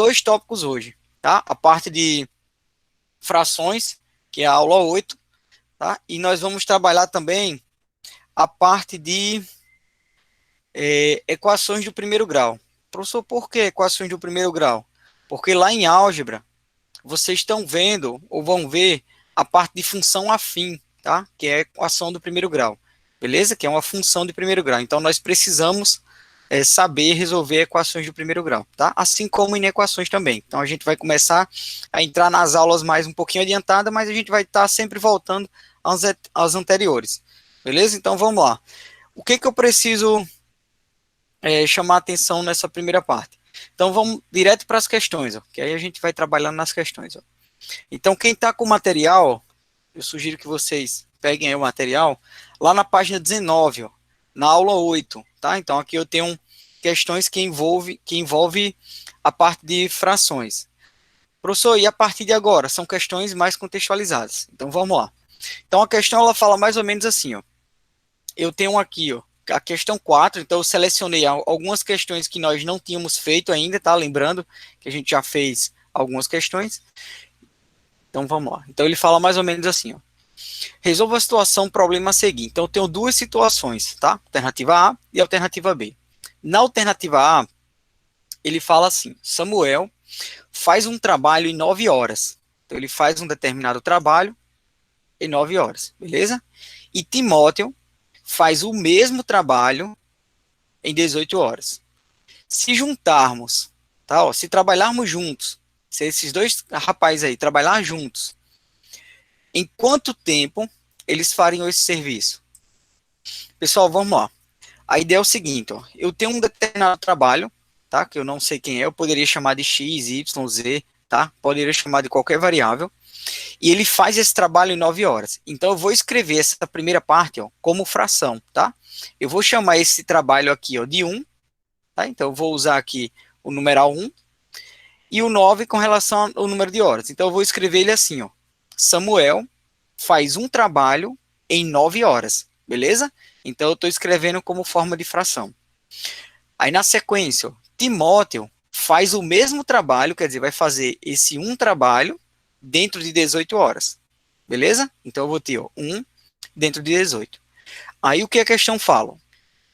dois tópicos hoje, tá? A parte de frações, que é a aula 8, tá? E nós vamos trabalhar também a parte de equações do primeiro grau. Professor, por que equações do primeiro grau? Porque lá em álgebra, vocês estão vendo, ou vão ver, a parte de função afim, tá? Que é a equação do primeiro grau, beleza? Que é uma função de primeiro grau. Então, nós precisamos saber resolver equações do primeiro grau, tá? Assim como em equações também. Então, a gente vai começar a entrar nas aulas mais um pouquinho adiantada, mas a gente vai estar sempre voltando às anteriores, beleza? Então, vamos lá. O que eu preciso chamar a atenção nessa primeira parte? Então, vamos direto para as questões, ó, que aí a gente vai trabalhando nas questões. Ó. Então, quem está com o material, eu sugiro que vocês peguem aí o material, lá na página 19, ó, na aula 8, tá? Então, aqui eu tenho questões que envolve a parte de frações. Professor, e a partir de agora? São questões mais contextualizadas. Então, vamos lá. Então, a questão, ela fala mais ou menos assim, ó. Eu tenho aqui, ó, a questão 4, então eu selecionei algumas questões que nós não tínhamos feito ainda, tá? Lembrando que a gente já fez algumas questões. Então, vamos lá. Então, ele fala mais ou menos assim, ó. Resolva a situação, problema a seguir. Então, eu tenho duas situações, tá? Alternativa A e alternativa B. Na alternativa A, ele fala assim, Samuel faz um trabalho em 9 horas. Então, ele faz um determinado trabalho em 9 horas, beleza? E Timóteo faz o mesmo trabalho em 18 horas. Se juntarmos, tá, ó, se trabalharmos juntos, se esses dois rapazes aí trabalhar juntos, em quanto tempo eles fariam esse serviço? Pessoal, vamos lá. A ideia é o seguinte, ó, eu tenho um determinado trabalho, tá, que eu não sei quem é, eu poderia chamar de X, Y, Z, tá, poderia chamar de qualquer variável, e ele faz esse trabalho em 9 horas. Então, eu vou escrever essa primeira parte, ó, como fração, tá? Eu vou chamar esse trabalho aqui, ó, de 1, tá? Então, eu vou usar aqui o numeral 1, e o 9 com relação ao número de horas. Então, eu vou escrever ele assim, ó. Samuel faz um trabalho em 9 horas, beleza? Então, eu estou escrevendo como forma de fração. Aí, na sequência, ó, Timóteo faz o mesmo trabalho, quer dizer, vai fazer esse um trabalho dentro de 18 horas, beleza? Então, eu vou ter, ó, 1 dentro de 18. Aí, o que a questão fala?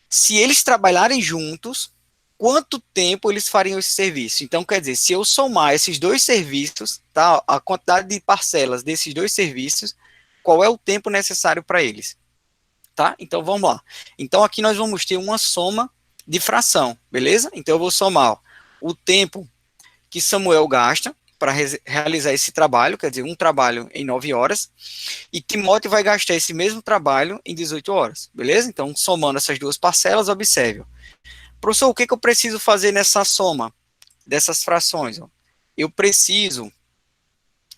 Se eles trabalharem juntos, quanto tempo eles fariam esse serviço? Então, quer dizer, se eu somar esses dois serviços, tá, a quantidade de parcelas desses dois serviços, qual é o tempo necessário para eles? Tá? Então, vamos lá. Então, aqui nós vamos ter uma soma de fração, beleza? Então, eu vou somar, ó, o tempo que Samuel gasta para realizar esse trabalho, quer dizer, um trabalho em 9 horas, e Timóteo vai gastar esse mesmo trabalho em 18 horas, beleza? Então, somando essas duas parcelas, observe. Professor, o que eu preciso fazer nessa soma dessas frações? Eu preciso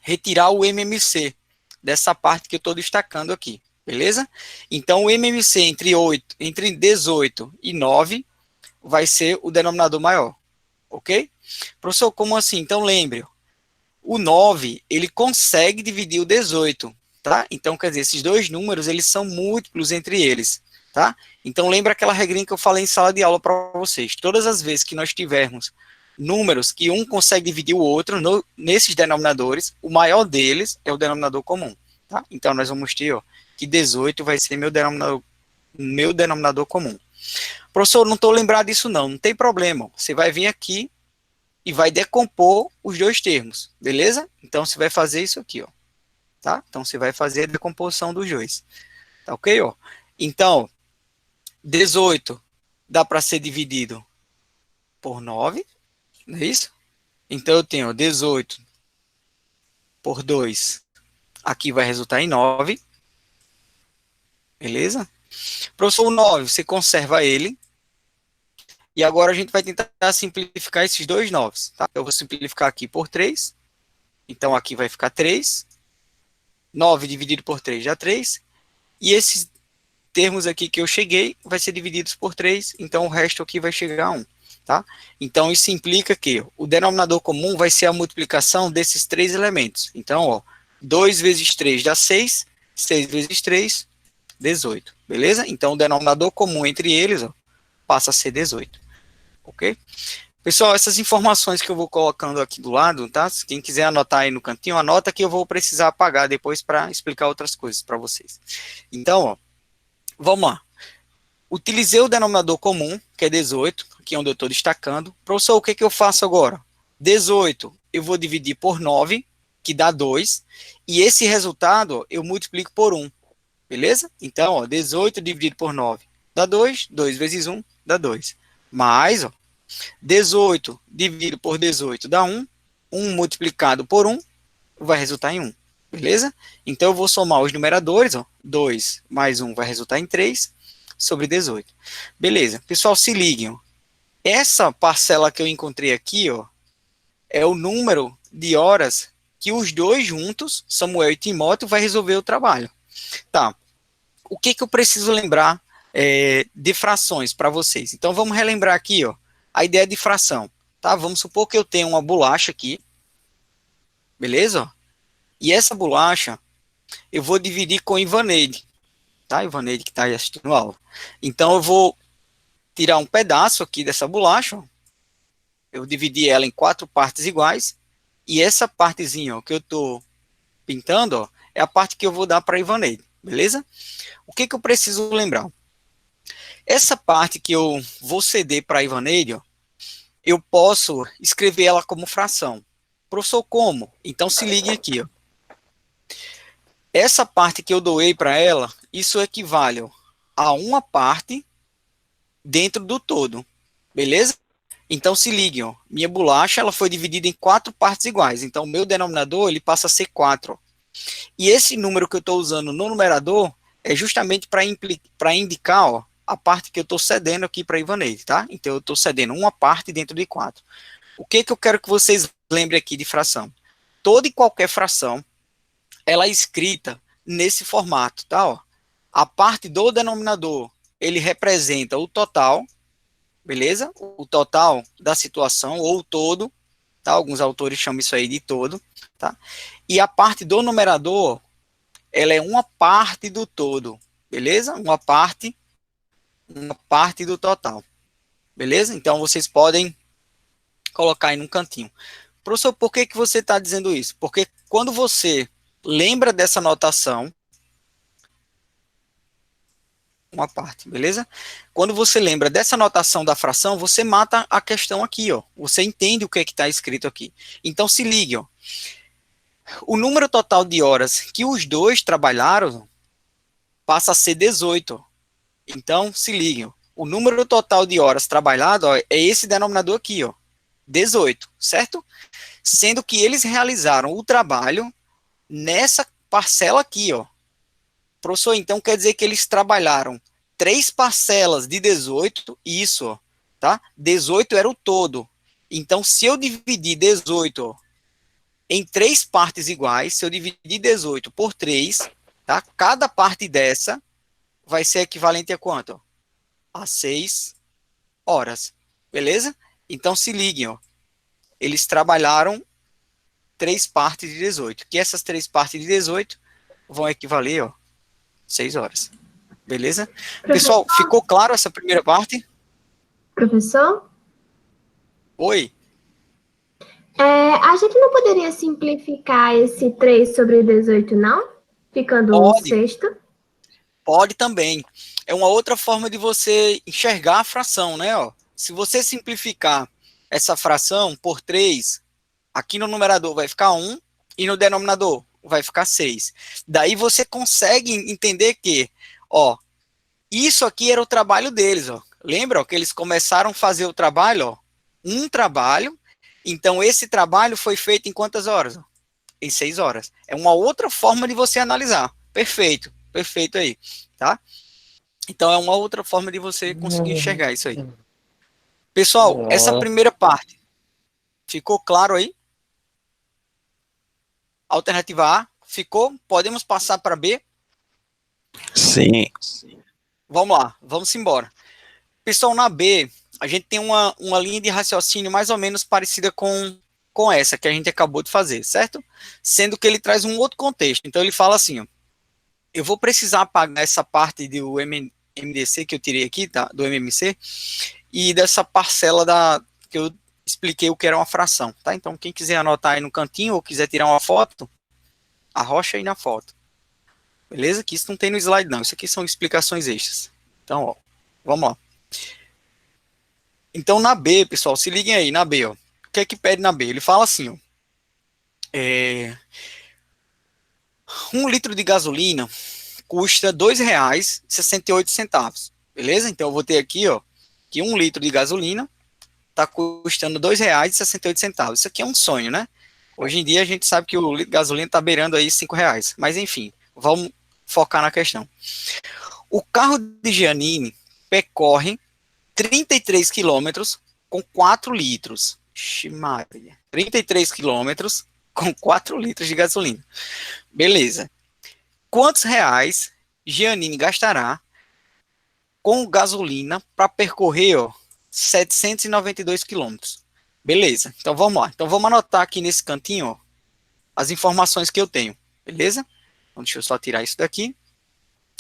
retirar o MMC dessa parte que eu estou destacando aqui, beleza? Então, o MMC entre 18 e 9 vai ser o denominador maior, ok? Professor, como assim? Então, lembre, o 9, ele consegue dividir o 18, tá? Então, quer dizer, esses dois números, eles são múltiplos entre eles, tá? Então, lembra aquela regrinha que eu falei em sala de aula para vocês. Todas as vezes que nós tivermos números que um consegue dividir o outro, nesses denominadores, o maior deles é o denominador comum, tá? Então, nós vamos ter, ó, que 18 vai ser meu denominador comum. Professor, não estou lembrado disso não tem problema. Você vai vir aqui e vai decompor os dois termos, beleza? Então, você vai fazer isso aqui, ó, tá? Então, você vai fazer a decomposição dos dois, tá ok, ó? Então, 18 dá para ser dividido por 9, não é isso? Então, eu tenho 18 por 2, aqui vai resultar em 9, beleza? Professor, o 9, você conserva ele, e agora a gente vai tentar simplificar esses dois 9, tá? Eu vou simplificar aqui por 3, então aqui vai ficar 3, 9 dividido por 3 dá 3, e esses termos aqui que eu cheguei vai ser divididos por 3, então o resto aqui vai chegar a 1, tá? Então isso implica que o denominador comum vai ser a multiplicação desses três elementos. Então, ó, 2 vezes 3 dá 6, 6 vezes 3, 18, beleza? Então o denominador comum entre eles, ó, passa a ser 18, ok? Pessoal, essas informações que eu vou colocando aqui do lado, tá? Se quem quiser anotar aí no cantinho, anota que eu vou precisar apagar depois para explicar outras coisas para vocês. Então, ó, vamos lá. Utilizei o denominador comum, que é 18, aqui é onde eu estou destacando. Professor, o que, que eu faço agora? 18 eu vou dividir por 9, que dá 2, e esse resultado eu multiplico por 1, beleza? Então, ó, 18 dividido por 9 dá 2, 2 vezes 1 dá 2. Mais, ó, 18 dividido por 18 dá 1, 1 multiplicado por 1 vai resultar em 1, beleza? Então eu vou somar os numeradores, ó, 2 mais 1 vai resultar em 3, sobre 18. Beleza, pessoal, se liguem, ó. Essa parcela que eu encontrei aqui, ó, é o número de horas que os dois juntos, Samuel e Timóteo, vai resolver o trabalho. Tá, o que que eu preciso lembrar de frações para vocês? Então vamos relembrar aqui, ó, a ideia de fração, tá? Vamos supor que eu tenho uma bolacha aqui, beleza? E essa bolacha eu vou dividir com Ivaneide, tá? Ivaneide que está aí assistindo a aula. Então eu vou tirar um pedaço aqui dessa bolacha, ó. Eu dividi ela em 4 partes iguais, e essa partezinha, ó, que eu estou pintando, ó, é a parte que eu vou dar para Ivaneide, beleza? O que que eu preciso lembrar? Essa parte que eu vou ceder para Ivaneide, ó, eu posso escrever ela como fração. Professor, como? Então se liguem aqui, ó. Essa parte que eu doei para ela, isso equivale, ó, a uma parte dentro do todo, beleza? Então se liguem, ó, minha bolacha ela foi dividida em 4 partes iguais, então o meu denominador ele passa a ser 4. Ó. E esse número que eu estou usando no numerador é justamente para indicar, ó, a parte que eu estou cedendo aqui para Ivaneide, tá? Então eu estou cedendo uma parte dentro de 4. O que que eu quero que vocês lembrem aqui de fração? Toda e qualquer fração, ela é escrita nesse formato, tá? Ó. A parte do denominador, ele representa o total, beleza? O total da situação, ou o todo, tá? Alguns autores chamam isso aí de todo, tá? E a parte do numerador, ela é uma parte do todo, beleza? Uma parte do total, beleza? Então, vocês podem colocar aí num cantinho. Professor, por que que você está dizendo isso? Porque quando você lembra dessa notação, uma parte, beleza? Quando você lembra dessa notação da fração, você mata a questão aqui, ó. Você entende o que é que está escrito aqui. Então se ligue, ó. O número total de horas que os dois trabalharam passa a ser 18. Então se liguem, ó. O número total de horas trabalhado, ó, é esse denominador aqui, ó. 18, certo? Sendo que eles realizaram o trabalho nessa parcela aqui, ó. Professor, então quer dizer que eles trabalharam 3 parcelas de 18, isso, ó, tá? 18 era o todo. Então, se eu dividir 18 ó, em 3 partes iguais, se eu dividir 18 por 3, tá? Cada parte dessa vai ser equivalente a quanto? Ó? A 6 horas, beleza? Então, se liguem, ó. Eles trabalharam 3 partes de 18, que essas 3 partes de 18 vão equivaler, ó, 6 horas. Beleza? Pessoal, Professor? ficou claro essa primeira parte? Professor? Oi? A gente não poderia simplificar esse 3 sobre 18, não? Ficando um Pode, sexto? pode também. É uma outra forma de você enxergar a fração, né? Ó. Se você simplificar essa fração por 3, aqui no numerador vai ficar 1 e no denominador vai ficar 6. Daí você consegue entender que, ó, isso aqui era o trabalho deles, ó. Lembra ó, que eles começaram a fazer o trabalho, ó, um trabalho, então esse trabalho foi feito em quantas horas? Ó? Em 6 horas. É uma outra forma de você analisar. Perfeito, perfeito aí, tá? Então é uma outra forma de você conseguir enxergar isso aí. Pessoal, essa primeira parte, ficou claro aí? Alternativa A, ficou? Podemos passar para B? Sim. Vamos lá, vamos embora. Pessoal, na B, a gente tem uma linha de raciocínio mais ou menos parecida com essa que a gente acabou de fazer, certo? Sendo que ele traz um outro contexto. Então ele fala assim, ó, eu vou precisar apagar essa parte do MDC que eu tirei aqui, tá? Do MMC, e dessa parcela que eu expliquei o que era uma fração, tá? Então, quem quiser anotar aí no cantinho ou quiser tirar uma foto, arrocha aí na foto. Beleza? Que isso não tem no slide, não. Isso aqui são explicações extras. Então, ó, vamos lá. Então, na B, pessoal, se liguem aí, na B, ó. O que é que pede na B? Ele fala assim, ó. 1 litro de gasolina custa R$ 2,68. Beleza? Então, eu vou ter aqui, ó, que 1 litro de gasolina está custando R$ 2,68. Isso aqui é um sonho, né? Hoje em dia, a gente sabe que o litro de gasolina está beirando aí R$ 5. Mas, enfim, vamos focar na questão. O carro de Giannini percorre 33 quilômetros com 4 litros. Ximaria. 33 quilômetros com 4 litros de gasolina. Beleza. Quantos reais Giannini gastará com gasolina para percorrer, ó, 792 quilômetros? Beleza. Então vamos lá. Então vamos anotar aqui nesse cantinho, ó, as informações que eu tenho. Beleza? Então deixa eu só tirar isso daqui.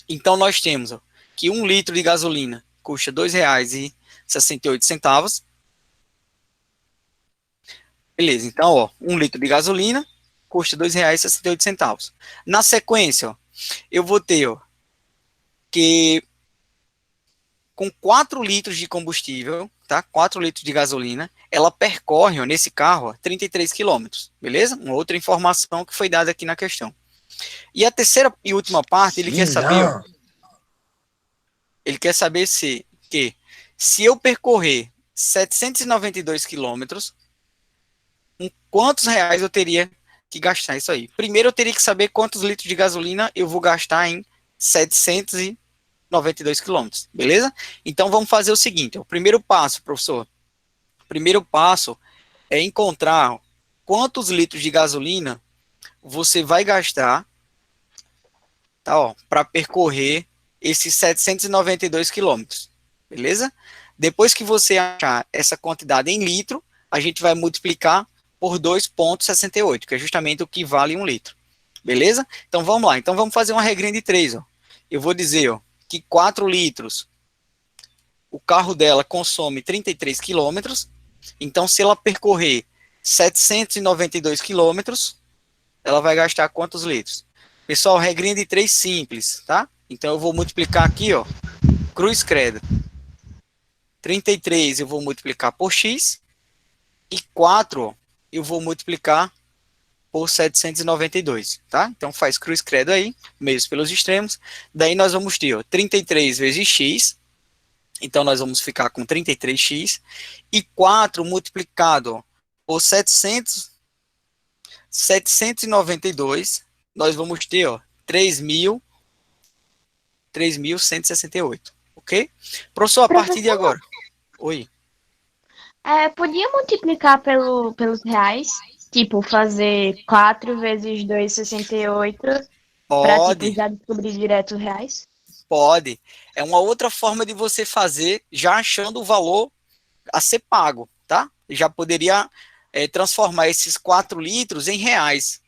Então nós temos, ó, que 1 litro de gasolina custa R$ 2,68. Beleza, então, ó, 1 litro de gasolina custa R$ 2,68. Na sequência, ó, eu vou ter, ó, que com 4 litros de combustível, tá? 4 litros de gasolina, ela percorre, ó, nesse carro, ó, 33 quilômetros, beleza? Uma outra informação que foi dada aqui na questão. E a terceira e última parte, ele quer saber, ó, ele quer saber se eu percorrer 792 quilômetros, quantos reais eu teria que gastar isso aí? Primeiro eu teria que saber quantos litros de gasolina eu vou gastar em 792 quilômetros, beleza? Então vamos fazer o seguinte, ó, o primeiro passo, professor, o primeiro passo é encontrar quantos litros de gasolina você vai gastar, tá, ó, para percorrer esses 792 quilômetros, beleza? Depois que você achar essa quantidade em litro, a gente vai multiplicar por 2,68, que é justamente o que vale 1 litro. Beleza? Então vamos lá. Então vamos fazer uma regrinha de 3. Ó. Eu vou dizer, ó, que 4 litros, o carro dela consome 33 quilômetros. Então se ela percorrer 792 quilômetros, ela vai gastar quantos litros? Pessoal, regrinha de 3 simples, tá? Então eu vou multiplicar aqui, ó, cruz credo. 33 eu vou multiplicar por x e 4, ó, eu vou multiplicar por 792, tá? Então faz cruz credo aí, meios pelos extremos. Daí nós vamos ter, ó, 33 vezes x, então nós vamos ficar com 33x, e 4 multiplicado, ó, por 792, nós vamos ter, ó, 3.168, ok? Professor, a partir de agora... Oi. Podia multiplicar pelos reais? Tipo, fazer 4 vezes 2,68 para tipo, já descobrir direto os reais? Pode. É uma outra forma de você fazer, já achando o valor a ser pago, tá? Já poderia transformar esses 4 litros em reais,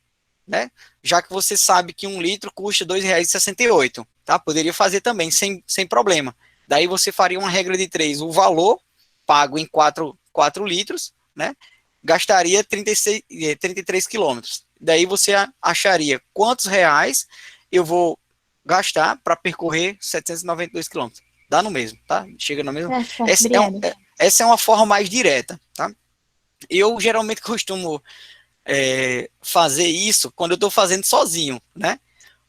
né? Já que você sabe que 1 litro custa R$ 2,68, tá? Poderia fazer também, sem problema. Daí você faria uma regra de 3, o valor pago em 4 litros, né? Gastaria 33 quilômetros. Daí você acharia quantos reais eu vou gastar para percorrer 792 quilômetros. Dá no mesmo, tá? Chega no mesmo. Essa é uma forma mais direta, tá? Eu geralmente costumo fazer isso quando eu estou fazendo sozinho, né?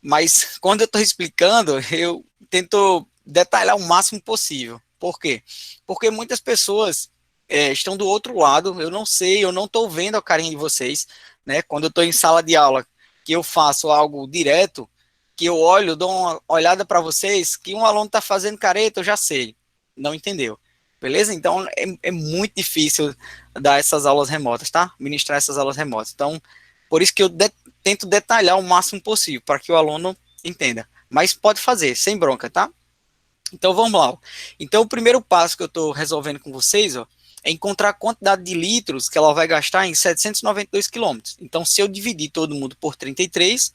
Mas quando eu estou explicando, eu tento detalhar o máximo possível. Por quê? Porque muitas pessoas estão do outro lado, eu não sei, eu não estou vendo a carinha de vocês, né? Quando eu estou em sala de aula, que eu faço algo direto, que eu olho, dou uma olhada para vocês, que um aluno está fazendo careta, eu já sei, não entendeu, beleza? Então, é muito difícil dar essas aulas remotas, tá? Ministrar essas aulas remotas. Então, por isso que eu tento detalhar o máximo possível, para que o aluno entenda. Mas pode fazer, sem bronca, tá? Então, vamos lá. Ó. Então, o primeiro passo que eu estou resolvendo com vocês, ó, é encontrar a quantidade de litros que ela vai gastar em 792 quilômetros. Então, se eu dividir todo mundo por 33,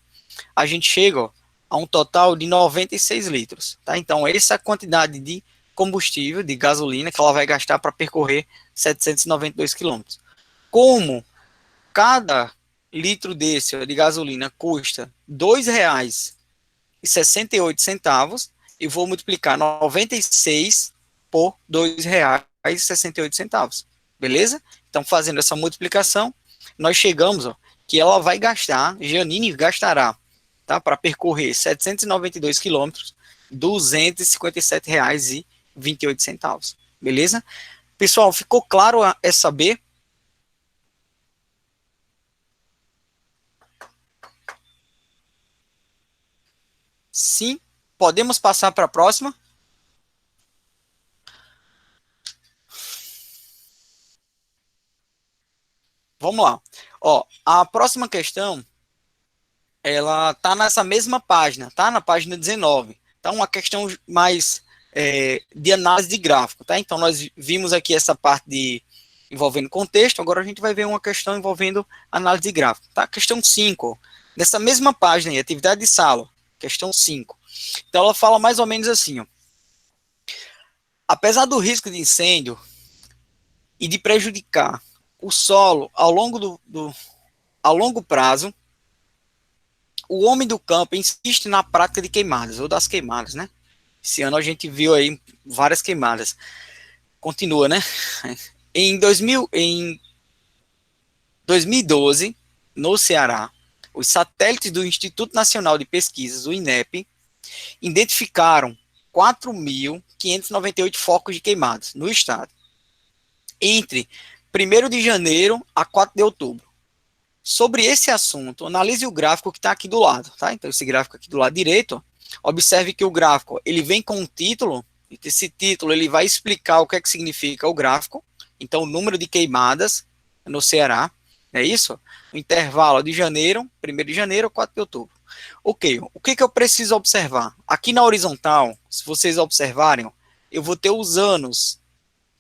a gente chega, ó, a um total de 96 litros. Tá? Então, essa é a quantidade de combustível, de gasolina, que ela vai gastar para percorrer 792 quilômetros. Como cada litro desse ó, de gasolina custa R$ 2,68, eu vou multiplicar 96 por R$ 2,68. Beleza? Então, fazendo essa multiplicação, nós chegamos, ó, que ela vai gastar, Janine gastará, tá, para percorrer 792 quilômetros, R$ 257,28. Beleza? Pessoal, ficou claro essa B? Sim. Podemos passar para a próxima? Vamos lá. Ó, a próxima questão, ela tá nessa mesma página, tá? Na página 19. Tá uma questão mais de análise de gráfico, tá? Então, nós vimos aqui essa parte envolvendo contexto, agora a gente vai ver uma questão envolvendo análise de gráfico, tá? Questão 5, nessa mesma página aí, atividade de sala, questão 5. Então, ela fala mais ou menos assim, ó. Apesar do risco de incêndio e de prejudicar o solo ao longo prazo, o homem do campo insiste na prática de queimadas, ou das queimadas, né? Esse ano a gente viu aí várias queimadas. Continua, né? Em 2012, no Ceará, os satélites do Instituto Nacional de Pesquisas, o INEP, identificaram 4.598 focos de queimadas no estado, entre 1º de janeiro a 4 de outubro. Sobre esse assunto, analise o gráfico que está aqui do lado, tá? Então, esse gráfico aqui do lado direito, observe que o gráfico, ele vem com um título, e esse título, ele vai explicar o que é que significa o gráfico, então, o número de queimadas no Ceará, é isso? O intervalo de janeiro, 1º de janeiro a 4 de outubro. Ok, o que eu preciso observar? Aqui na horizontal, se vocês observarem, eu vou ter os anos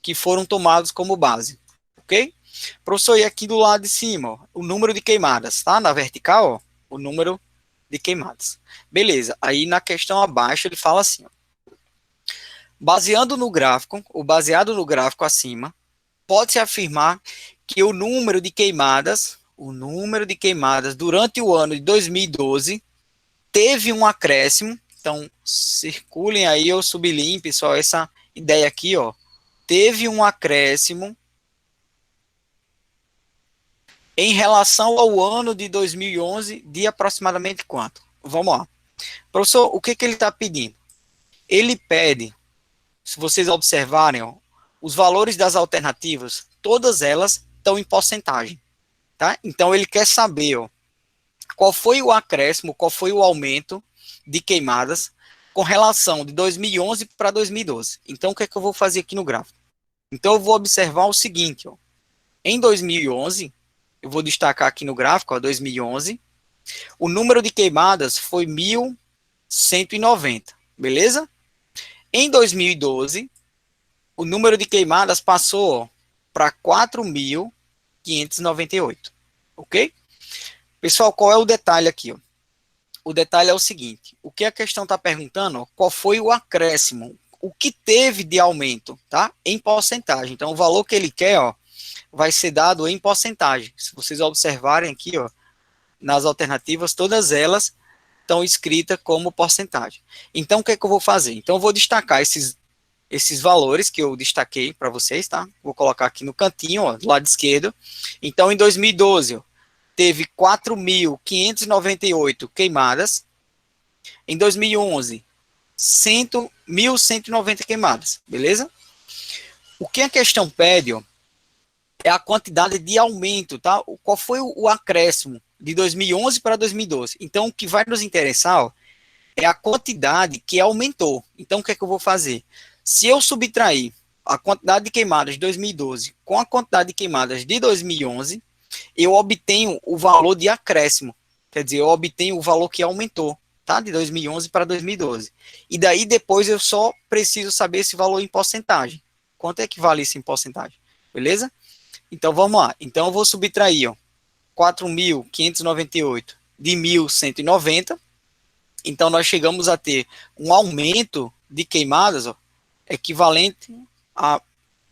que foram tomados como base, ok? Professor, e aqui do lado de cima, ó, o número de queimadas, tá? Na vertical, ó, o número de queimadas. Beleza, aí na questão abaixo ele fala assim, ó, baseado no gráfico acima, pode-se afirmar que o número de queimadas durante o ano de 2012 teve um acréscimo. Então, circulem aí ou sublinhem, pessoal, essa ideia aqui, ó, teve um acréscimo em relação ao ano de 2011 de aproximadamente quanto? Vamos lá. Professor, o que ele está pedindo? Ele pede, se vocês observarem, ó, os valores das alternativas, todas elas estão em porcentagem, tá? Então, ele quer saber, ó, qual foi o acréscimo, qual foi o aumento de queimadas com relação de 2011 para 2012. Então, o que é que eu vou fazer aqui no gráfico? Então, eu vou observar o seguinte, ó, em 2011, eu vou destacar aqui no gráfico, ó, 2011, o número de queimadas foi 1.190, beleza? Em 2012, o número de queimadas passou para 4.598, ok? Pessoal, qual é o detalhe aqui? Ó? O detalhe é o seguinte, o que a questão está perguntando, ó, qual foi o acréscimo, o que teve de aumento, tá? Em porcentagem. Então, o valor que ele quer, ó, vai ser dado em porcentagem. Se vocês observarem aqui, ó, nas alternativas, todas elas estão escritas como porcentagem. Então, o que é que eu vou fazer? Então, eu vou destacar esses valores que eu destaquei para vocês, tá? Vou colocar aqui no cantinho, ó, do lado esquerdo. Então, em 2012, ó, teve 4.598 queimadas. Em 2011, 1.190 queimadas, beleza? O que a questão pede, ó, é a quantidade de aumento, tá? Qual foi o acréscimo de 2011 para 2012? Então, o que vai nos interessar, ó, é a quantidade que aumentou. Então, o que é que eu vou fazer? Se eu subtrair a quantidade de queimadas de 2012 com a quantidade de queimadas de 2011, eu obtenho o valor de acréscimo. Quer dizer, eu obtenho o valor que aumentou, tá? De 2011 para 2012. E daí, depois, eu só preciso saber esse valor em porcentagem. Quanto é que vale isso em porcentagem? Beleza? Então, vamos lá. Então, eu vou subtrair, ó, 4.598 de 1.190. Então, nós chegamos a ter um aumento de queimadas, ó, equivalente a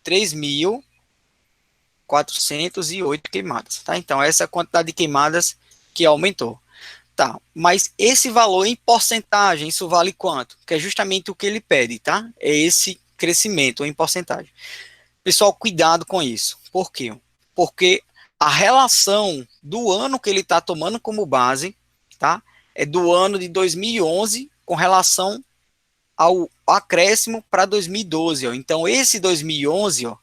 3.000 3.408 queimadas, tá? Então, essa é a quantidade de queimadas que aumentou. Tá, mas esse valor em porcentagem, isso vale quanto? Que é justamente o que ele pede, tá? É esse crescimento em porcentagem. Pessoal, cuidado com isso. Por quê? Porque a relação do ano que ele está tomando como base, tá? É do ano de 2011 com relação ao acréscimo para 2012, ó. Então, esse 2011, ó,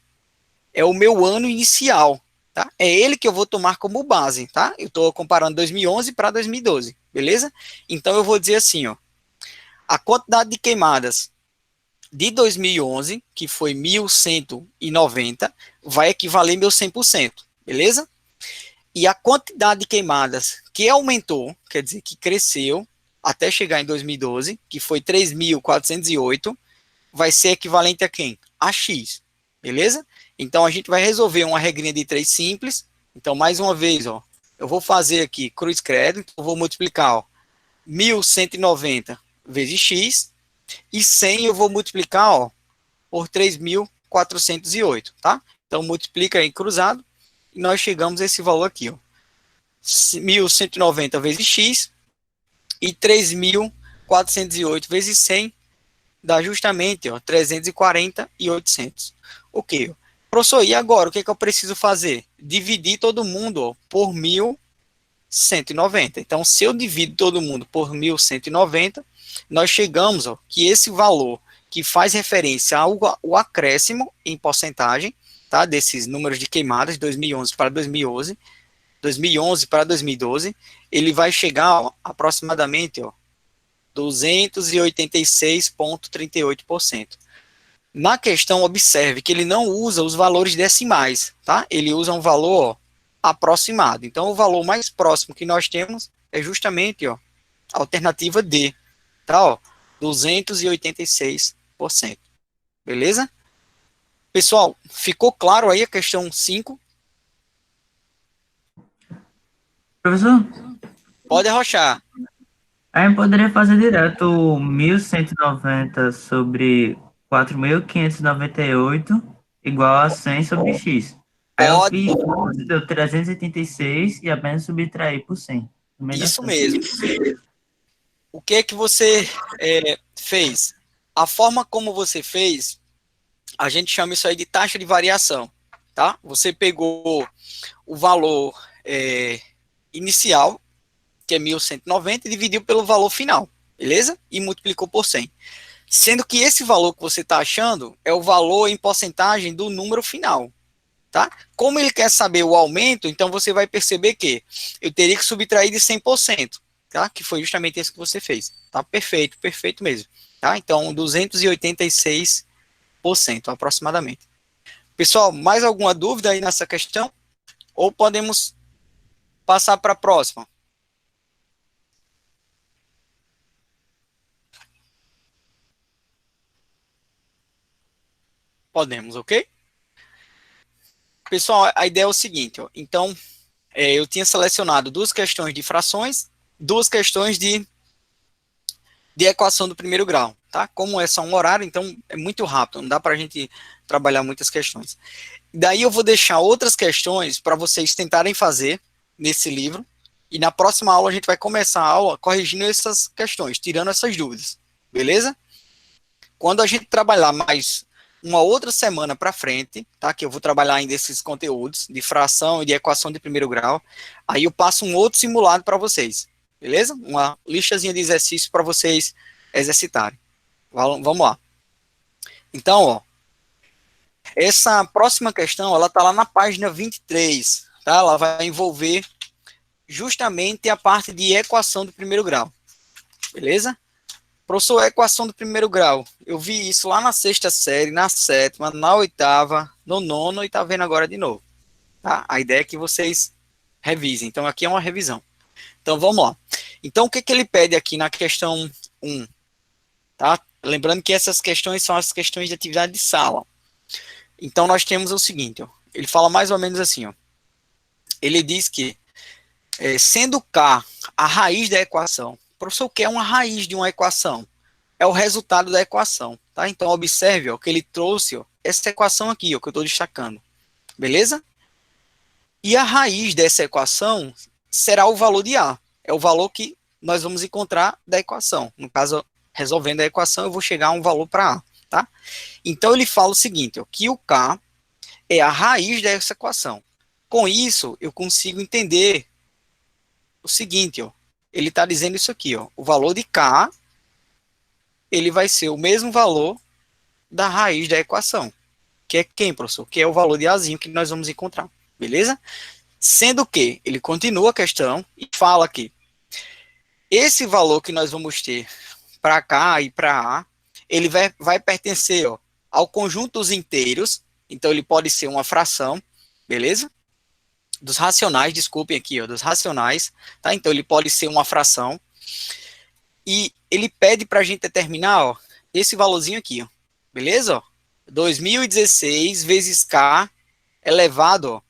é o meu ano inicial, tá? É ele que eu vou tomar como base, tá? Eu estou comparando 2011 para 2012, beleza? Então, eu vou dizer assim, ó, a quantidade de queimadas de 2011, que foi 1.190, vai equivaler meu 100%, beleza? E a quantidade de queimadas que aumentou, quer dizer, que cresceu, até chegar em 2012, que foi 3.408, vai ser equivalente a quem? A X, beleza? Então, a gente vai resolver uma regrinha de 3 simples. Então, mais uma vez, ó, eu vou fazer aqui cruz credo, eu vou multiplicar, ó, 1.190 vezes X, e 100 eu vou multiplicar, ó, por 3.408, tá? Então, multiplica aí cruzado, e nós chegamos a esse valor aqui, ó, 1.190 vezes X, e 3.408 vezes 100 dá justamente, ó, 340 e 800. Ok. Professor, e agora o que, que eu preciso fazer? Dividir todo mundo, ó, por 1.190. Então, se eu divido todo mundo por 1.190, nós chegamos, ó, que esse valor que faz referência ao acréscimo em porcentagem, tá, desses números de queimadas de 2011 para 2011, 2011 para 2012, ele vai chegar, ó, aproximadamente, ó, 286,38%. Na questão, observe que ele não usa os valores decimais, tá? Ele usa um valor, ó, aproximado. Então, o valor mais próximo que nós temos é justamente, ó, a alternativa D, tá? Ó, 286%. Beleza? Pessoal, ficou claro aí a questão 5? Professor, Pode arrochar. a gente poderia fazer direto 1.190 sobre 4.598 igual a 100 sobre x. Aí eu Pode. fiz, deu 386 e apenas subtrair por 100. Também dá Isso certo. mesmo. O que é que você fez? A forma como você fez, a gente chama isso aí de taxa de variação, tá? Você pegou o valor inicial, que é 1.190, e dividiu pelo valor final, beleza? E multiplicou por 100. Sendo que esse valor que você está achando é o valor em porcentagem do número final, tá? Como ele quer saber o aumento, então você vai perceber que eu teria que subtrair de 100%, tá? Que foi justamente isso que você fez, tá? Perfeito, perfeito mesmo, tá? Então, 286% aproximadamente. Pessoal, mais alguma dúvida aí nessa questão? Ou podemos passar para a próxima? Podemos, ok? Pessoal, a ideia é o seguinte, ó. Então, eu tinha selecionado 2 questões de frações, 2 questões de equação do primeiro grau, tá? Como é só um horário, então é muito rápido, não dá para a gente trabalhar muitas questões. Daí eu vou deixar outras questões para vocês tentarem fazer nesse livro, e na próxima aula a gente vai começar a aula corrigindo essas questões, tirando essas dúvidas, beleza? Quando a gente trabalhar mais uma outra semana para frente, tá? Que eu vou trabalhar ainda esses conteúdos de fração e de equação de primeiro grau, aí eu passo um outro simulado para vocês, beleza? Uma listazinha de exercícios para vocês exercitarem. Vamos lá. Então, ó, essa próxima questão, ela tá lá na página 23, tá? Ela vai envolver justamente a parte de equação do primeiro grau, beleza? Professor, a equação do primeiro grau, eu vi isso lá na 6ª série, na 7ª, na 8ª, no 9º e tá vendo agora de novo, tá? A ideia é que vocês revisem, então aqui é uma revisão. Então vamos lá. Então o que que ele pede aqui na questão 1, tá? Lembrando que essas questões são as questões de atividade de sala. Então nós temos o seguinte, ó, ele fala mais ou menos assim, ó. Ele diz que, sendo K a raiz da equação, professor, o que é uma raiz de uma equação? É o resultado da equação, tá? Então, observe, ó, que ele trouxe, ó, essa equação aqui, ó, que eu estou destacando, beleza? E a raiz dessa equação será o valor de A. É o valor que nós vamos encontrar da equação. No caso, resolvendo a equação, eu vou chegar a um valor para A, tá? Então, ele fala o seguinte, ó, que o K é a raiz dessa equação. Com isso, eu consigo entender o seguinte, ó. Ele está dizendo isso aqui, ó. O valor de K, ele vai ser o mesmo valor da raiz da equação. Que é quem, professor? Que é o valor de Azinho que nós vamos encontrar. Beleza? Sendo que ele continua a questão e fala que esse valor que nós vamos ter para K e para A, ele vai pertencer, ó, ao conjunto dos inteiros. Então, ele pode ser uma fração, beleza? Dos racionais, desculpem aqui, ó, dos racionais, tá? Então, ele pode ser uma fração. E ele pede para a gente determinar, ó, esse valorzinho aqui, ó, beleza? Ó, 2016 vezes K elevado, ó,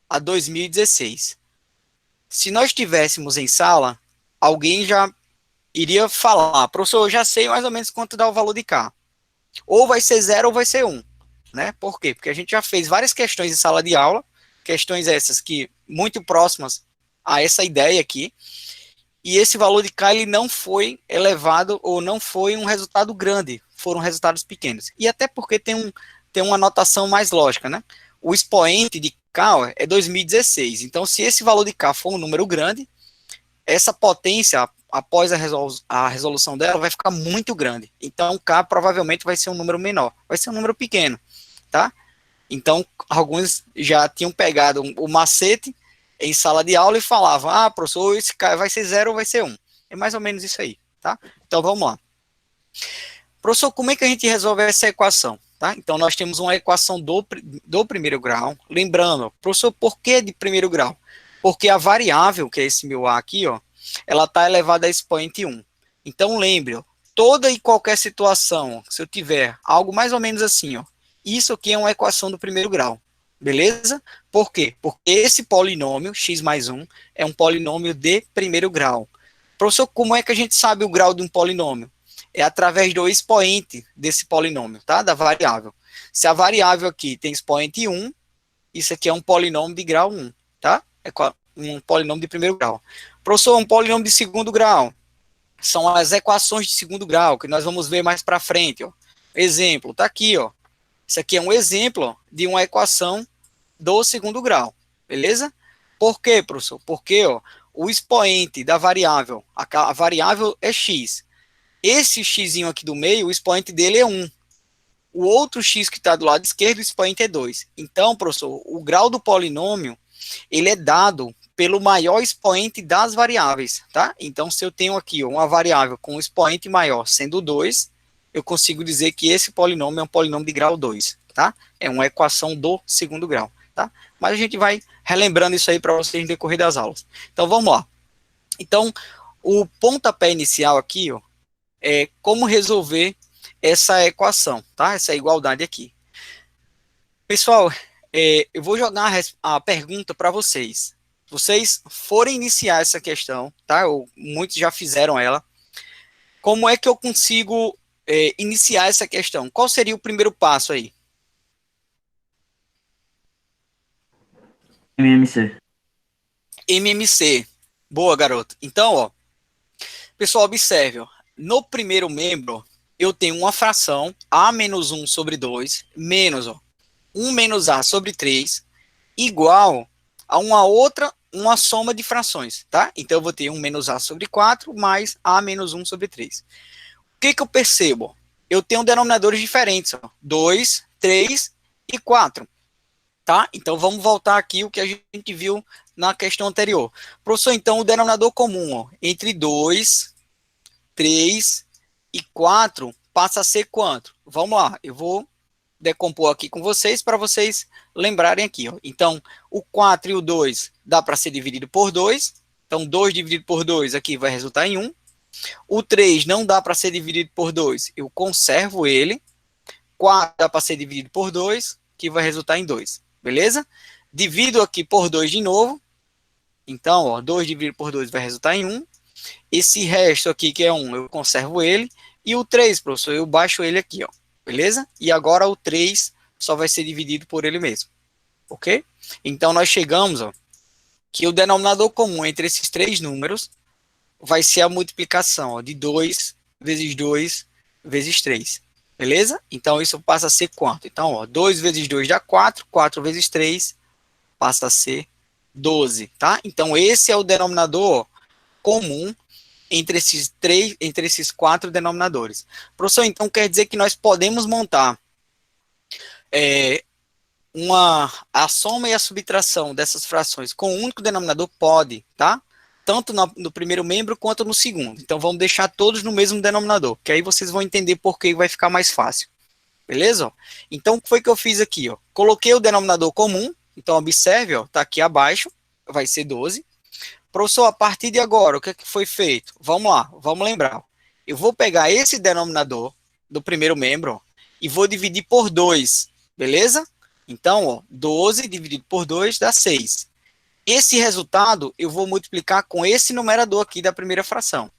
a 2016. Se nós estivéssemos em sala, alguém já iria falar, professor, eu já sei mais ou menos quanto dá o valor de K. Ou vai ser 0 ou vai ser 1. Né? Por quê? Porque a gente já fez várias questões em sala de aula, questões essas que muito próximas a essa ideia aqui, e esse valor de K ele não foi elevado ou não foi um resultado grande, foram resultados pequenos. E até porque tem uma notação mais lógica, né? O expoente de K, ó, é 2016, então se esse valor de K for um número grande, essa potência, após a resolução dela, vai ficar muito grande. Então, K provavelmente vai ser um número menor, vai ser um número pequeno, tá? Então, alguns já tinham pegado o macete em sala de aula e falavam, ah, professor, esse K vai ser 0 ou vai ser 1. É mais ou menos isso aí, tá? Então, vamos lá. Professor, como é que a gente resolve essa equação? Tá? Então, nós temos uma equação do primeiro grau. Lembrando, professor, por que de primeiro grau? Porque a variável, que é esse meu A aqui, ó, ela está elevada a expoente 1. Então, lembre, ó, toda e qualquer situação, se eu tiver algo mais ou menos assim, ó, isso aqui é uma equação do primeiro grau. Beleza? Por quê? Porque esse polinômio, x mais 1, é um polinômio de primeiro grau. Professor, como é que a gente sabe o grau de um polinômio? É através do expoente desse polinômio, tá? Da variável. Se a variável aqui tem expoente 1, isso aqui é um polinômio de grau 1, tá? É um polinômio de primeiro grau. Professor, um polinômio de segundo grau. São as equações de segundo grau, que nós vamos ver mais para frente, ó. Exemplo, tá aqui, ó. Isso aqui é um exemplo, ó, de uma equação do segundo grau, beleza? Por quê, professor? Porque, ó, o expoente da variável, a variável é x. Esse x aqui do meio, o expoente dele é 1. O outro x que está do lado esquerdo, o expoente é 2. Então, professor, o grau do polinômio, ele é dado pelo maior expoente das variáveis, tá? Então, se eu tenho aqui uma variável com um expoente maior sendo 2, eu consigo dizer que esse polinômio é um polinômio de grau 2, tá? É uma equação do segundo grau, tá? Mas a gente vai relembrando isso aí para vocês no decorrer das aulas. Então, vamos lá. Então, o pontapé inicial aqui, ó, é como resolver essa equação, tá? Essa igualdade aqui. Pessoal, eu vou jogar a pergunta para vocês. Vocês forem iniciar essa questão, tá? Muitos já fizeram ela. Como é que eu consigo iniciar essa questão? Qual seria o primeiro passo aí? MMC. MMC. Boa, garoto. Então, ó, pessoal, observe, ó, no primeiro membro, eu tenho uma fração, A menos 1 sobre 2, menos, ó, 1 menos A sobre 3, igual a uma soma de frações, tá? Então, eu vou ter 1 menos A sobre 4, mais A menos 1 sobre 3. O que eu percebo? Eu tenho denominadores diferentes, ó, 2, 3 e 4, tá? Então, vamos voltar aqui o que a gente viu na questão anterior. Professor, então, o denominador comum, ó, entre 2, 3 e 4 passa a ser quanto? Vamos lá, eu vou decompor aqui com vocês para vocês lembrarem aqui, ó. Então, o 4 e o 2 dá para ser dividido por 2. Então, 2 dividido por 2 aqui vai resultar em 1. O 3 não dá para ser dividido por 2, eu conservo ele. 4 dá para ser dividido por 2, que vai resultar em 2, beleza? Divido aqui por 2 de novo. Então, ó, 2 dividido por 2 vai resultar em 1. Esse resto aqui, que é 1, eu conservo ele. E o 3, professor, eu baixo ele aqui, ó, beleza? E agora o 3 só vai ser dividido por ele mesmo. ok? Então, nós chegamos, ó, que o denominador comum entre esses três números vai ser a multiplicação, ó, de 2 vezes 2 vezes 3, beleza? Então, isso passa a ser quanto? Então, ó, 2 vezes 2 dá 4, 4 vezes 3 passa a ser 12, tá? Então, esse é o denominador comum entre esses quatro denominadores. Professor, então quer dizer que nós podemos montar a soma e a subtração dessas frações com um único denominador? Pode, tá? Tanto no primeiro membro quanto no segundo. Então, vamos deixar todos no mesmo denominador, que aí vocês vão entender por que vai ficar mais fácil. Beleza? Então, o que foi que eu fiz aqui? Ó? Coloquei o denominador comum. Então, observe, ó, tá aqui abaixo, vai ser 12. Professor, a partir de agora, o que foi feito? Vamos lá, vamos lembrar. Eu vou pegar esse denominador do primeiro membro, ó, e vou dividir por 2, beleza? Então, ó, 12 dividido por 2 dá 6. Esse resultado eu vou multiplicar com esse numerador aqui da primeira fração,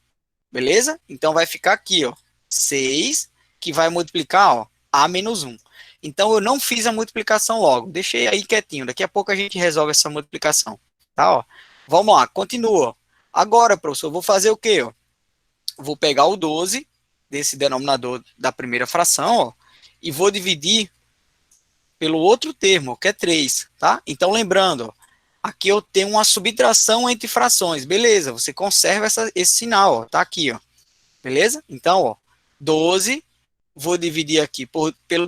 beleza? Então, vai ficar aqui, ó, 6, que vai multiplicar, ó, a menos 1. Então, eu não fiz a multiplicação logo, deixei aí quietinho, daqui a pouco a gente resolve essa multiplicação, tá, ó? Vamos lá, continua. Agora, professor, eu vou fazer o quê, ó? Vou pegar o 12 desse denominador da primeira fração, ó, e vou dividir pelo outro termo, que é 3, tá? Então, lembrando, ó, aqui eu tenho uma subtração entre frações, beleza? Você conserva esse sinal, ó, tá aqui, ó, beleza? Então, ó, 12, vou dividir aqui pelo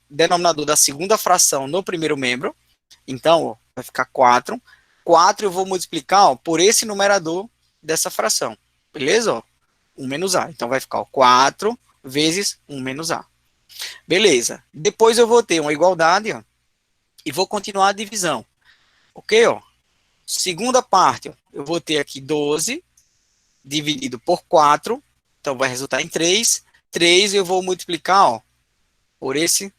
denominador da segunda fração no primeiro membro, então, ó, vai ficar 4. 4 eu vou multiplicar, ó, por esse numerador dessa fração, beleza? Ó, 1 menos A, então vai ficar, ó, 4 vezes 1 menos A. Beleza, depois eu vou ter uma igualdade, ó, e vou continuar a divisão, ok? Ó? Segunda parte, ó, eu vou ter aqui 12 dividido por 4, então vai resultar em 3. 3 eu vou multiplicar, ó, por esse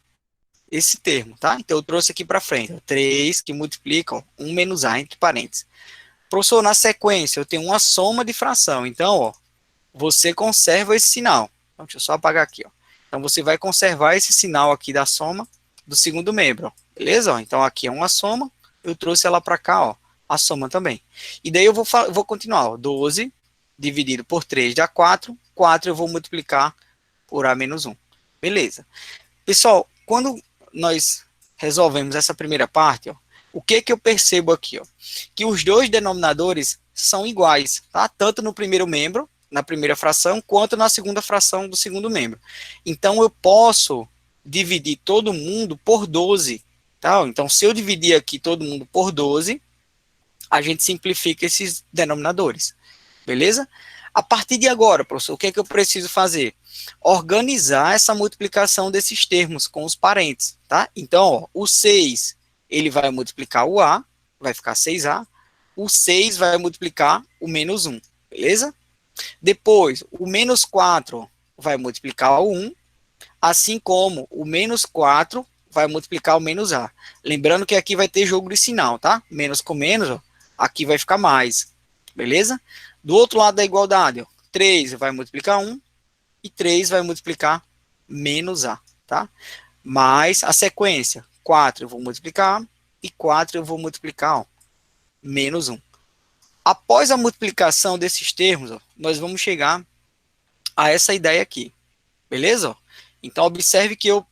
termo, tá? Então, eu trouxe aqui para frente, ó, 3 que multiplica, ó, 1 menos A, entre parênteses. Professor, na sequência, eu tenho uma soma de fração, então, ó, você conserva esse sinal. Então, deixa eu só apagar aqui, ó. Então, você vai conservar esse sinal aqui da soma do segundo membro, ó, beleza? Ó, então, aqui é uma soma, eu trouxe ela para cá, ó, a soma também. E daí eu vou continuar, ó, 12 dividido por 3 dá 4, 4 eu vou multiplicar por A menos 1. Beleza. Pessoal, quando nós resolvemos essa primeira parte, ó, o que eu percebo aqui? Ó? Que os dois denominadores são iguais, tá? Tanto no primeiro membro, na primeira fração, quanto na segunda fração do segundo membro. Então, eu posso dividir todo mundo por 12, tá? Então, se eu dividir aqui todo mundo por 12, a gente simplifica esses denominadores, beleza? A partir de agora, professor, o que eu preciso fazer? Organizar essa multiplicação desses termos com os parentes, tá? Então, ó, o 6, ele vai multiplicar o A, vai ficar 6A. O 6 vai multiplicar o menos 1, beleza? Depois, o menos 4 vai multiplicar o 1, assim como o menos 4 vai multiplicar o menos A. Lembrando que aqui vai ter jogo de sinal, tá? Menos com menos, ó, aqui vai ficar mais, beleza? Do outro lado da igualdade, ó, 3 vai multiplicar 1 e 3 vai multiplicar menos A, tá? Mais a sequência, 4 eu vou multiplicar e 4 eu vou multiplicar, ó, menos 1. Após a multiplicação desses termos, ó, nós vamos chegar a essa ideia aqui, beleza? Ó? Então, observe que eu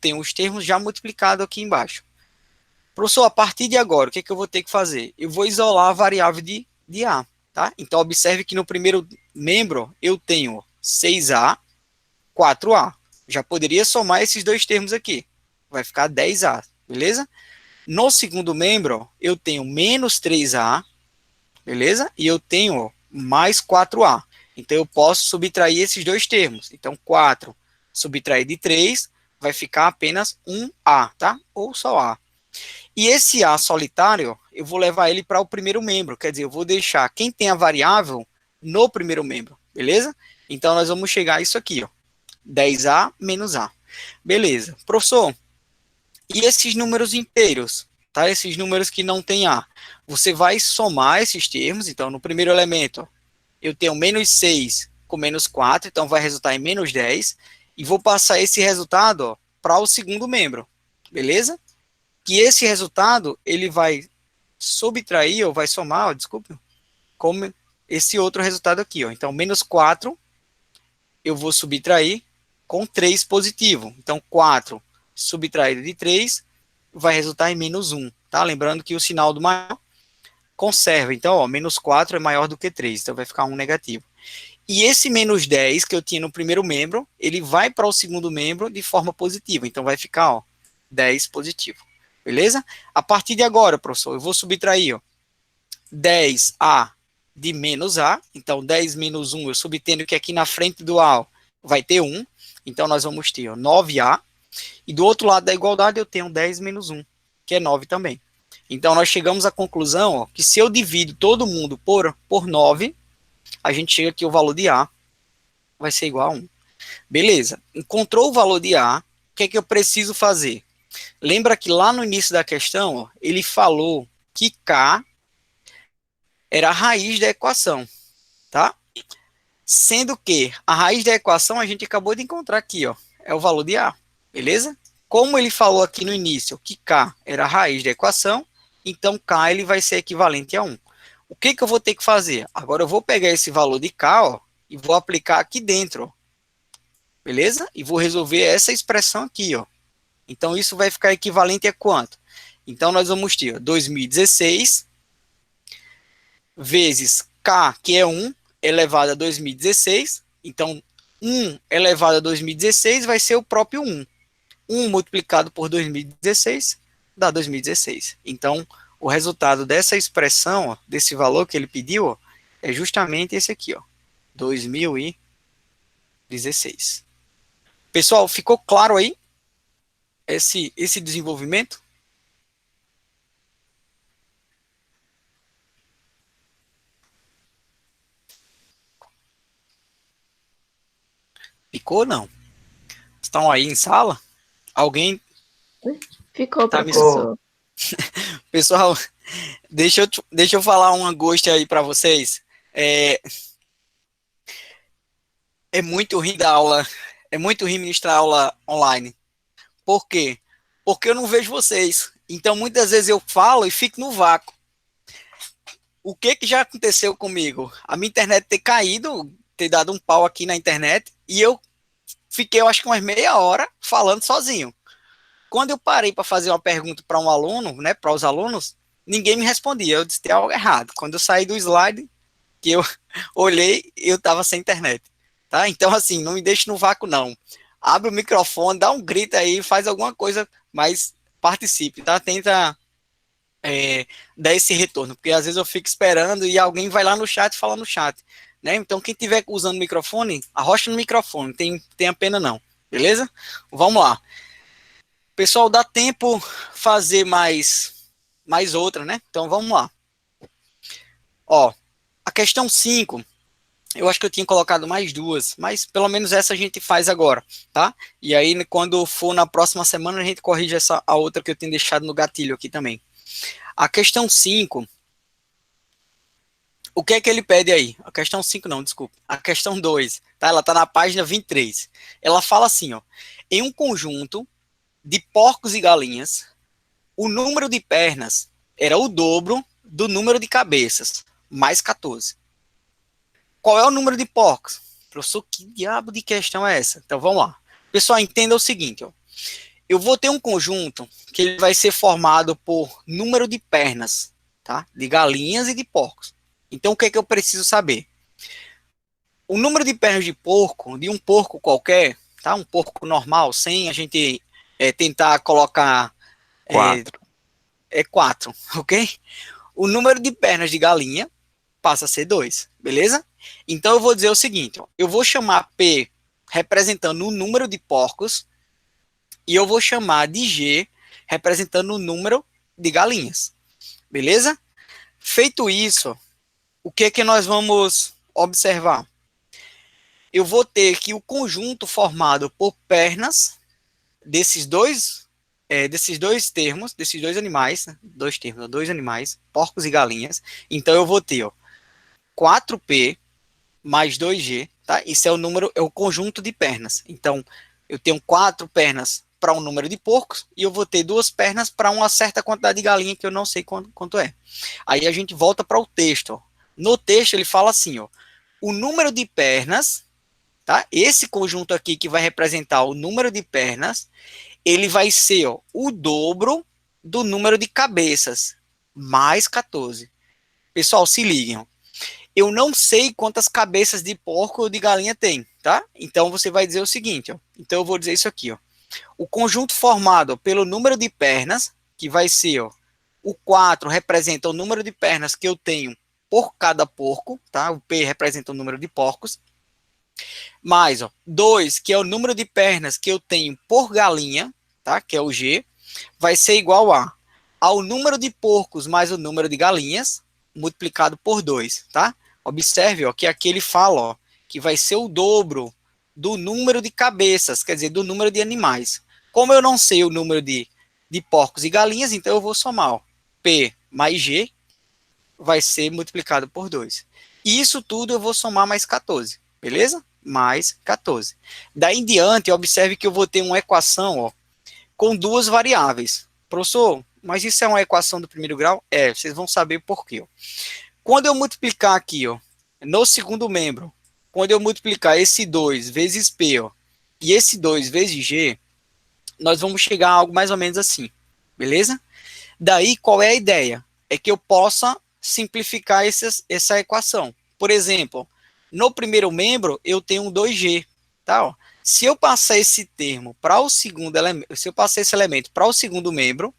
tenho os termos já multiplicados aqui embaixo. Professor, a partir de agora, o que eu vou ter que fazer? Eu vou isolar a variável de A, tá? Então, observe que no primeiro membro eu tenho 6A, 4A. Já poderia somar esses dois termos aqui. Vai ficar 10A, beleza? No segundo membro, eu tenho menos 3A, beleza? E eu tenho, ó, mais 4A. Então, eu posso subtrair esses dois termos. Então, 4 subtrair de 3 vai ficar apenas 1A, tá? Ou só A. E esse A solitário, eu vou levar ele para o primeiro membro. Quer dizer, eu vou deixar quem tem a variável no primeiro membro, beleza? Então, nós vamos chegar a isso aqui, ó. 10A menos A. Beleza. Professor, e esses números inteiros, tá? Esses números que não tem A. Você vai somar esses termos. Então, no primeiro elemento, ó, eu tenho menos 6 com menos 4, então vai resultar em menos 10. E vou passar esse resultado para o segundo membro, beleza? que esse resultado, ele vai subtrair, ou vai somar, ó, desculpa, como esse outro resultado aqui, ó. Então, menos 4, eu vou subtrair com 3 positivo. Então, 4 subtraído de 3 vai resultar em menos 1, tá? Lembrando que o sinal do maior conserva. Então, ó, menos 4 é maior do que 3, então vai ficar 1 negativo. E esse menos 10 que eu tinha no primeiro membro, ele vai para o segundo membro de forma positiva. Então, vai ficar, ó, 10 positivo. Beleza? A partir de agora, professor, eu vou subtrair, ó, 10A de menos A. Então, 10 menos 1, eu subtendo que aqui na frente do A, ó, vai ter 1. Então, nós vamos ter, ó, 9A. E do outro lado da igualdade, eu tenho 10 menos 1, que é 9 também. Então, nós chegamos à conclusão, ó, que se eu divido todo mundo por 9, a gente chega que o valor de A vai ser igual a 1. Beleza. Encontrou o valor de A, o que é que eu preciso fazer? Lembra que lá no início da questão, ó, ele falou que K era a raiz da equação, tá? Sendo que a raiz da equação a gente acabou de encontrar aqui, ó, é o valor de A, beleza? Como ele falou aqui no início que K era a raiz da equação, então K ele vai ser equivalente a 1. O que eu vou ter que fazer? Agora eu vou pegar esse valor de K, ó, e vou aplicar aqui dentro, ó, beleza? E vou resolver essa expressão aqui, ó. Então isso vai ficar equivalente a quanto? Então nós vamos ter, ó, 2016 vezes K, que é 1, elevado a 2016. Então, 1 elevado a 2016 vai ser o próprio 1. 1 multiplicado por 2016 dá 2016. Então, o resultado dessa expressão, ó, desse valor que ele pediu, ó, é justamente esse aqui, ó, 2016. Pessoal, ficou claro aí esse desenvolvimento? Ficou ou não? Estão aí em sala? Alguém Ficou, tá me... professor. Pessoal, deixa eu falar uma ghost aí para vocês. É muito ruim dar aula, é muito ruim ministrar aula online. Por quê? Porque eu não vejo vocês. Então, muitas vezes eu falo e fico no vácuo. O que já aconteceu comigo? A minha internet ter caído, ter dado um pau aqui na internet, e eu fiquei, eu acho que umas meia hora falando sozinho. Quando eu parei para fazer uma pergunta para um aluno, né, para os alunos, ninguém me respondia. Eu disse, tem algo errado. Quando eu saí do slide, que eu olhei, eu estava sem internet. Tá? Então, assim, não me deixe no vácuo, não. Abre o microfone, dá um grito aí, faz alguma coisa, mas participe, tá? Tenta dar esse retorno, porque às vezes eu fico esperando e alguém vai lá no chat e fala no chat, né? Então, quem estiver usando o microfone, arrocha no microfone, tem a pena não, beleza? Vamos lá. Pessoal, dá tempo fazer mais outra, né? Então, vamos lá. Ó, a questão 5, eu acho que eu tinha colocado mais duas, mas pelo menos essa a gente faz agora, tá? E aí, quando for na próxima semana, a gente corrige a outra que eu tenho deixado no gatilho aqui também. A questão 5, o que é que ele pede aí? A questão 5 não, desculpa. A questão 2, tá? Ela tá na página 23. Ela fala assim, ó. Em um conjunto de porcos e galinhas, o número de pernas era o dobro do número de cabeças, mais 14. Qual é o número de porcos? Professor, que diabo de questão é essa? Então, vamos lá. Pessoal, entenda o seguinte, ó. Eu vou ter um conjunto que ele vai ser formado por número de pernas, tá? De galinhas e de porcos. Então, o que é que eu preciso saber? O número de pernas de porco, de um porco qualquer, tá? Um porco normal, sem a gente tentar colocar... 4. É 4, ok? O número de pernas de galinha passa a ser 2, beleza? Então, eu vou dizer o seguinte, ó. Eu vou chamar P representando o número de porcos, e eu vou chamar de G representando o número de galinhas. Beleza? Feito isso, o que é que nós vamos observar? Eu vou ter que o conjunto formado por pernas desses dois termos, desses dois animais, né? Dois animais, porcos e galinhas. Então eu vou ter, ó, 4P mais 2G, tá? Isso é o número, é o conjunto de pernas. Então, eu tenho 4 pernas para um número de porcos e eu vou ter 2 pernas para uma certa quantidade de galinha que eu não sei quanto é. Aí a gente volta para o texto. Ó. No texto ele fala assim, ó, o número de pernas, tá? Esse conjunto aqui que vai representar o número de pernas, ele vai ser, ó, o dobro do número de cabeças, mais 14. Pessoal, se liguem, ó. Eu não sei quantas cabeças de porco ou de galinha tem, tá? Então você vai dizer o seguinte, ó. Então eu vou dizer isso aqui, ó. O conjunto formado ó, pelo número de pernas, que vai ser, ó, o 4 representa o número de pernas que eu tenho por cada porco, tá? O P representa o número de porcos. Mais, ó, 2, que é o número de pernas que eu tenho por galinha, tá? Que é o G, vai ser igual ao número de porcos mais o número de galinhas, multiplicado por 2, tá? Observe, ó, que aqui ele fala, ó, que vai ser o dobro do número de cabeças, quer dizer, do número de animais. Como eu não sei o número de porcos e galinhas, então eu vou somar, ó, P mais G vai ser multiplicado por 2. E isso tudo eu vou somar mais 14, beleza? Mais 14. Daí em diante, observe que eu vou ter uma equação, ó, com 2 variáveis. Professor, mas isso é uma equação do primeiro grau? É, vocês vão saber por quê, ó. Quando eu multiplicar aqui, ó, no segundo membro, quando eu multiplicar esse 2 vezes P, ó, e esse 2 vezes G, nós vamos chegar a algo mais ou menos assim, beleza? Daí, qual é a ideia? É que eu possa simplificar essa equação. Por exemplo, no primeiro membro, eu tenho um 2G, tá? Ó. Se eu passar esse termo para o segundo elemento, se eu passar esse elemento para o segundo membro,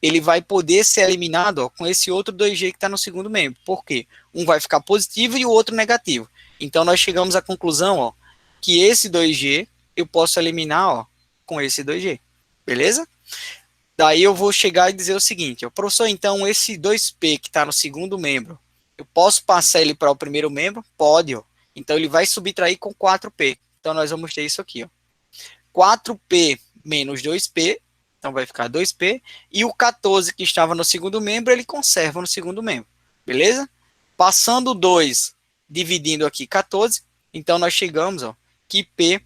ele vai poder ser eliminado ó, com esse outro 2G que está no segundo membro. Por quê? Um vai ficar positivo e o outro negativo. Então, nós chegamos à conclusão ó, que esse 2G eu posso eliminar ó, com esse 2G. Beleza? Daí eu vou chegar e dizer o seguinte, ó, professor, então esse 2P que está no segundo membro, eu posso passar ele para o primeiro membro? Pode. Ó. Então, ele vai subtrair com 4P. Então, nós vamos ter isso aqui. Ó. 4P menos 2P, então vai ficar 2P, e o 14 que estava no segundo membro, ele conserva no segundo membro, beleza? Passando 2, dividindo aqui 14, então nós chegamos, ó, que P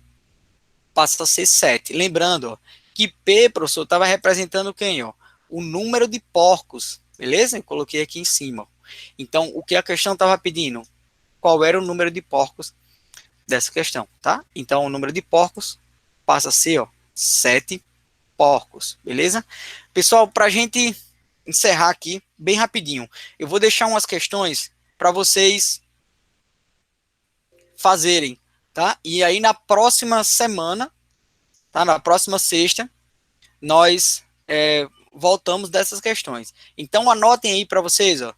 passa a ser 7. Lembrando, ó, que P, professor, estava representando quem? Ó? O número de porcos, beleza? Eu coloquei aqui em cima. Ó. Então, o que a questão estava pedindo? Qual era o número de porcos dessa questão, tá? Então, o número de porcos passa a ser, ó, 7 porcos, beleza? Pessoal, para a gente encerrar aqui, bem rapidinho, eu vou deixar umas questões para vocês fazerem, tá? E aí na próxima semana, tá? Na próxima sexta, nós voltamos dessas questões. Então anotem aí para vocês, ó.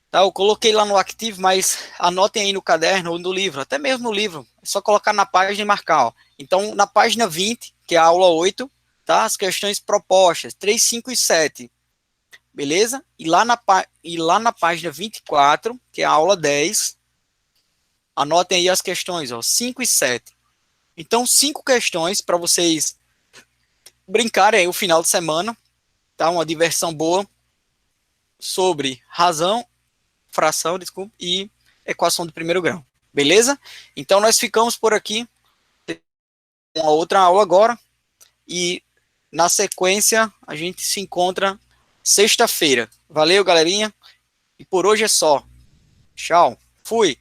Tá? Eu coloquei lá no Active, mas anotem aí no caderno ou no livro, até mesmo no livro, é só colocar na página e marcar, ó. Então na página 20, que é a aula 8, tá? As questões propostas, 3, 5 e 7. Beleza? E lá na página 24, que é a aula 10, anotem aí as questões, ó, 5 e 7. Então, 5 questões para vocês brincarem aí o final de semana, tá? Uma diversão boa sobre fração, desculpa, e equação do primeiro grau. Beleza? Então, nós ficamos por aqui. Uma outra aula agora. E na sequência, a gente se encontra sexta-feira. Valeu, galerinha. E por hoje é só. Tchau. Fui.